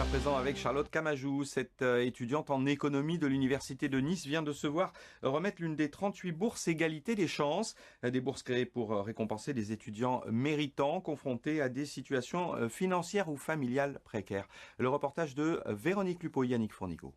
présent avec Charlotte Camajou. Cette étudiante en économie de l'Université de Nice vient de se voir remettre l'une des 38 bourses égalité des chances. Des bourses créées pour récompenser des étudiants méritants confrontés à des situations financières ou familiales précaires. Le reportage de Véronique Lupo et Yannick Fournigo.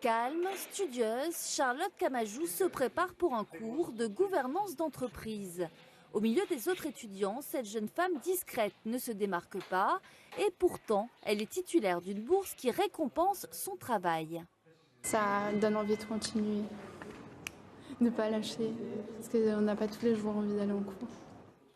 Calme, studieuse, Charlotte Camajou se prépare pour un cours de gouvernance d'entreprise. Au milieu des autres étudiants, cette jeune femme discrète ne se démarque pas et pourtant, elle est titulaire d'une bourse qui récompense son travail. Ça donne envie de continuer, de ne pas lâcher, parce qu'on n'a pas tous les jours envie d'aller en cours.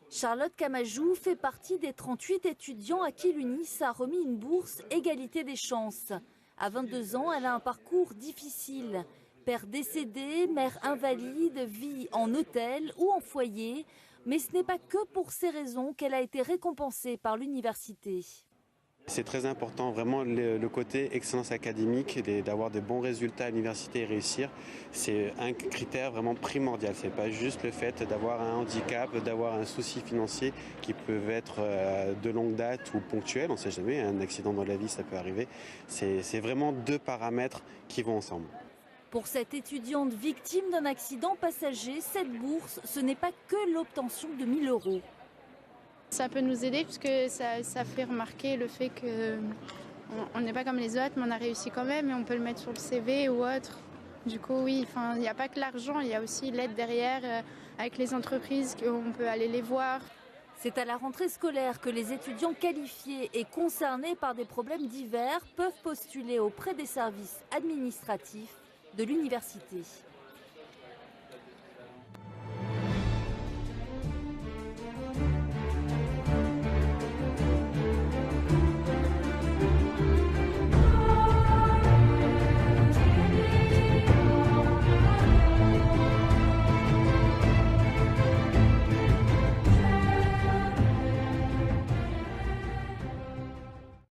Charlotte Camajou fait partie des 38 étudiants à qui l'UNIS a remis une bourse égalité des chances. À 22 ans, elle a un parcours difficile. Père décédé, mère invalide, vit en hôtel ou en foyer. Mais ce n'est pas que pour ces raisons qu'elle a été récompensée par l'université. C'est très important, vraiment le côté excellence académique, d'avoir de bons résultats à l'université et réussir. C'est un critère vraiment primordial. Ce n'est pas juste le fait d'avoir un handicap, d'avoir un souci financier qui peut être de longue date ou ponctuel. On ne sait jamais, un accident dans la vie, ça peut arriver. C'est vraiment deux paramètres qui vont ensemble. Pour cette étudiante victime d'un accident passager, cette bourse, ce n'est pas que l'obtention de 1 000 €. Ça peut nous aider puisque ça fait remarquer le fait qu'on n'est pas comme les autres, mais on a réussi quand même et on peut le mettre sur le CV ou autre. Du coup, oui, il n'y a pas que l'argent, il y a aussi l'aide derrière avec les entreprises, on peut aller les voir. C'est à la rentrée scolaire que les étudiants qualifiés et concernés par des problèmes divers peuvent postuler auprès des services administratifs de l'université.